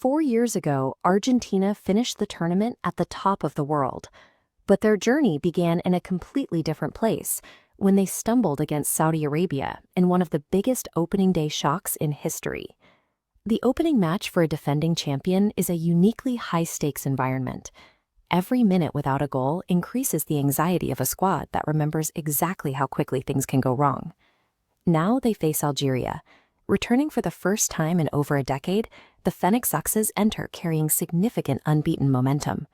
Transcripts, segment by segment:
4 years ago, Argentina finished the tournament at the top of the world. But their journey began in a completely different place when they stumbled against Saudi Arabia in one of the biggest opening day shocks in history. The opening match for a defending champion is a uniquely high-stakes environment. Every minute without a goal increases the anxiety of a squad that remembers exactly how quickly things can go wrong. Now they face Algeria. Returning for the first time in over a decade, the Fennec Foxes enter carrying significant unbeaten momentum.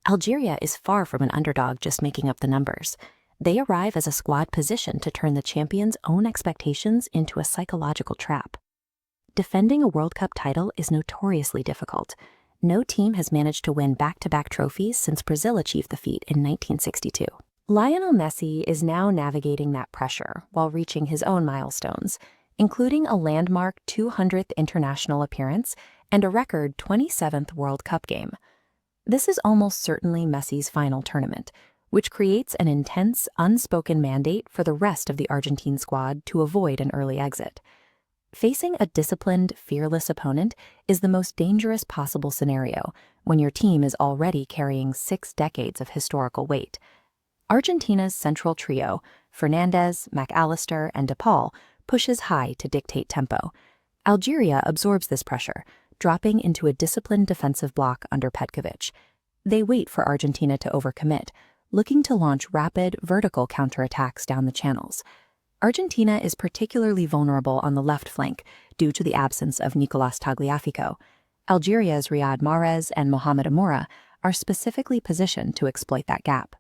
Algeria is far from an underdog just making up the numbers. They arrive as a squad positioned to turn the champions' own expectations into a psychological trap. Defending a World Cup title is notoriously difficult. No team has managed to win back-to-back trophies since Brazil achieved the feat in 1962. Lionel Messi is now navigating that pressure while reaching his own milestones, including a landmark 200th international appearance and a record 27th World Cup game. This is almost certainly Messi's final tournament, which creates an intense, unspoken mandate for the rest of the Argentine squad to avoid an early exit. Facing a disciplined, fearless opponent is the most dangerous possible scenario when your team is already carrying 6 decades of historical weight. Argentina's central trio, Fernandes, McAllister, and DePaul, pushes high to dictate tempo. Algeria absorbs this pressure, dropping into a disciplined defensive block under Petkovic. They wait for Argentina to overcommit, looking to launch rapid, vertical counterattacks down the channels. Argentina is particularly vulnerable on the left flank due to the absence of Nicolás Tagliafico. Algeria's Riyad Mahrez and Mohamed are specifically positioned to exploit that gap.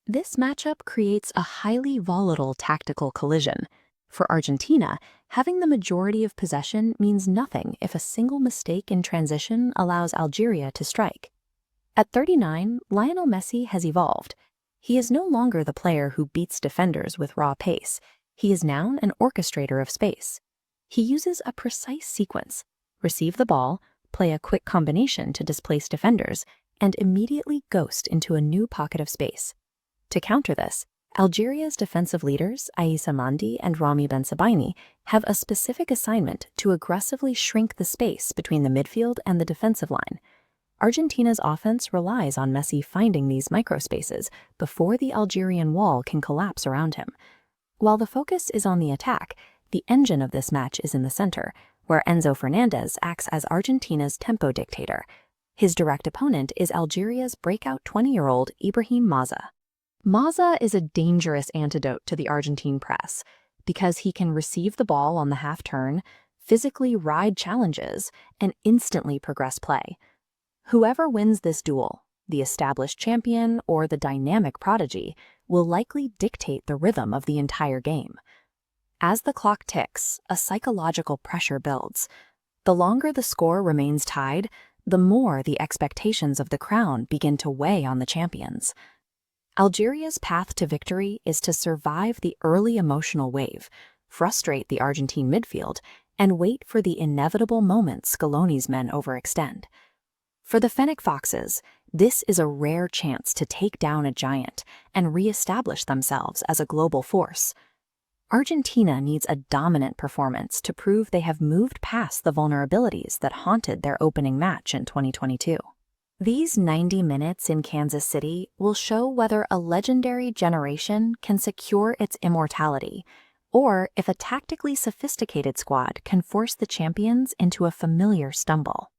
This matchup creates a highly volatile tactical collision. For Argentina, having the majority of possession means nothing if a single mistake in transition allows Algeria to strike. At 39, Lionel Messi has evolved. He is no longer the player who beats defenders with raw pace. He is now an orchestrator of space. He uses a precise sequence: receive the ball, play a quick combination to displace defenders, and immediately ghost into a new pocket of space. To counter this, Algeria's defensive leaders, Aissa Mandi and Rami Bensebaini, have a specific assignment to aggressively shrink the space between the midfield and the defensive line. Argentina's offense relies on Messi finding these microspaces before the Algerian wall can collapse around him. While the focus is on the attack, the engine of this match is in the center, where Enzo Fernandez acts as Argentina's tempo dictator. His direct opponent is Algeria's breakout 20-year-old Ibrahim Maza. Maza is a dangerous antidote to the Argentine press because he can receive the ball on the half-turn, physically ride challenges, and instantly progress play. Whoever wins this duel, the established champion or the dynamic prodigy, will likely dictate the rhythm of the entire game. As the clock ticks, a psychological pressure builds. The longer the score remains tied, the more the expectations of the crown begin to weigh on the champions. Algeria's path to victory is to survive the early emotional wave, frustrate the Argentine midfield, and wait for the inevitable moment Scaloni's men overextend. For the Fennec Foxes, this is a rare chance to take down a giant and re-establish themselves as a global force. Argentina needs a dominant performance to prove they have moved past the vulnerabilities that haunted their opening match in 2022. These 90 minutes in Kansas City will show whether a legendary generation can secure its immortality, or if a tactically sophisticated squad can force the champions into a familiar stumble.